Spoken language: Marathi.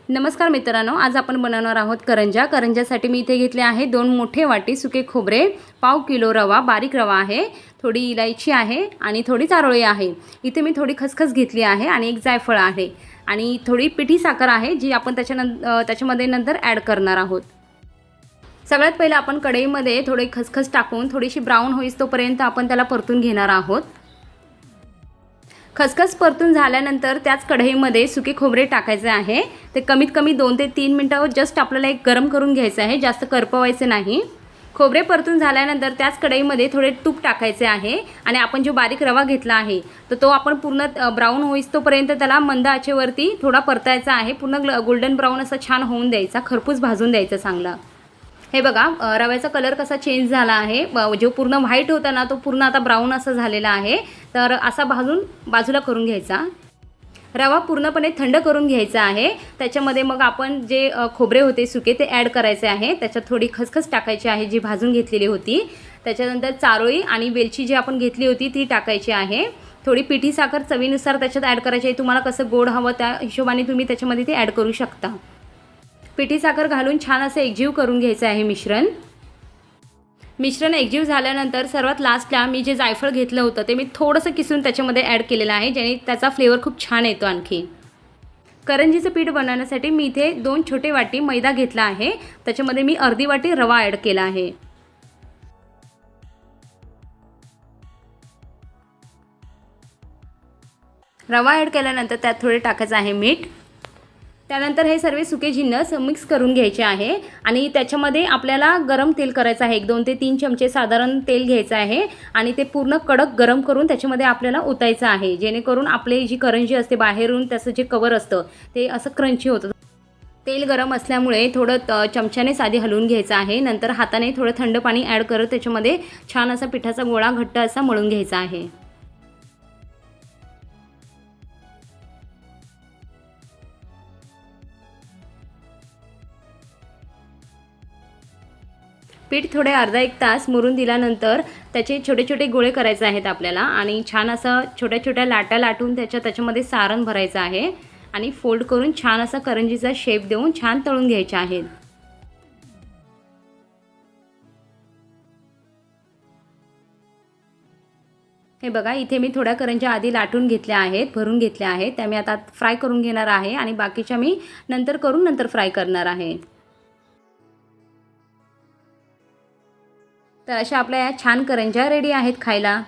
नमस्कार मित्रांनो, आज आपण बनवणार आहोत करंजा। करंजासाठी मी इथे घेतले आहे 2 मोठे वाटी सुके खोबरे, पाव किलो रवा, बारीक रवा आहे, थोडी इलायची आहे आणि थोडी चारोळी आहे। इथे मी थोडी खसखस घेतली आहे आणि एक जायफळ आहे आणि थोडी पिठी साखर आहे जी आपण त्याच्यामध्ये नंतर ॲड करणार आहोत। सगळ्यात पहिले आपण कढईमध्ये थोडी खसखस टाकून थोडीशी ब्राऊन होईस तोपर्यंत आपण त्याला परतून घेणार आहोत। खसखस परतून झाल्यानंतर त्याच कढईमध्ये सुके खोबरे टाकायचे आहे। ते कमीत कमी 2 ते 3 मिनिटावर जस्ट आपल्याला एक गरम करून घ्यायचं आहे, जास्त करपवायचे नाही। खोबरे परतून झाल्यानंतर त्याच कढईमध्ये थोडे तूप टाकायचे आहे आणि आपण जो बारीक रवा घेतला आहे तर तो आपण पूर्ण ब्राऊन होईस तोपर्यंत त्याला मंद आचेवरती थोडा परतायचा आहे। पूर्ण गोल्डन ब्राऊन असा छान होऊन द्यायचा, खरपूस भाजून द्यायचा चांगला। हे बघा रव्याचा कलर कसा चेंज झाला आहे, जो पूर्ण व्हाईट होता ना तो पूर्ण आता ब्राऊन असा झालेला आहे। तर असा भाजून बाजूला करून घ्यायचा। रवा पूर्णपणे थंड करून घ्यायचा आहे। त्याच्यामध्ये मग आपण जे खोबरे होते सुके ते ॲड करायचे आहे। त्याच्यात थोडी खसखस टाकायची आहे जी भाजून घेतलेली होती। त्याच्यानंतर चारोळी आणि वेलची जी आपण घेतली होती ती टाकायची आहे। थोडी पिठी साखर चवीनुसार त्याच्यात ॲड करायची आहे। तुम्हाला कसं गोड हवं त्या हिशोबाने तुम्ही त्याच्यामध्ये ते ॲड करू शकता। पिठी साखर घालून छान असं एकजीव करून घ्यायचं आहे मिश्रण एकजीव झाल्यानंतर सर्वात लास्टला मी जे जायफळ घेतलं होतं ते मी थोडंसं किसून त्याच्यामध्ये ॲड केलेलं आहे, ज्याने त्याचा फ्लेवर खूप छान येतो। आणखी करंजीचं पीठ बनवण्यासाठी मी इथे 2 छोटे वाटी मैदा घेतला आहे, त्याच्यामध्ये मी अर्धी वाटी रवा ॲड केला आहे। रवा ॲड केल्यानंतर त्यात थोडे टाकायचं आहे मीठ। त्यानंतर हे सर्व सुके जिन्नस मिक्स करून घ्यायचे आहे आणि त्याच्यामध्ये आपल्याला गरम तेल करायचं आहे। 1-2 ते 3 चमचे साधारण तेल घ्यायचं आहे आणि ते पूर्ण कडक गरम करून त्याच्यामध्ये आपल्याला ओतायचं आहे, जेणेकरून आपली जी करंजी असते बाहेरून त्याचं जे कवर असतं ते असं क्रंची होतं। तेल गरम असल्यामुळे थोडं चमच्याने साधी हलवून घ्यायचं आहे। नंतर हाताने थोडं थंड पाणी ॲड करत त्याच्यामध्ये छान असा पिठाचा गोळा घट्ट असा मळून घ्यायचा आहे। पीठ थोडे अर्धा 1 तास मुरून दिल्यानंतर त्याचे छोटे छोटे गोळे करायचे आहेत आपल्याला आणि छान असं छोट्या छोट्या लाटा लाटून त्याच्यामध्ये सारण भरायचं आहे आणि फोल्ड करून छान असा करंजीचा शेप देऊन छान तळून घ्यायचे आहेत। हे बघा इथे मी थोड्या करंज्या आधी लाटून घेतल्या आहेत, भरून घेतल्या आहेत, त्या मी आता फ्राय करून घेणार आहे आणि बाकीच्या मी नंतर फ्राय करणार आहे। तर अशा आपल्या या छान करंज्या रेडी आहेत खायला।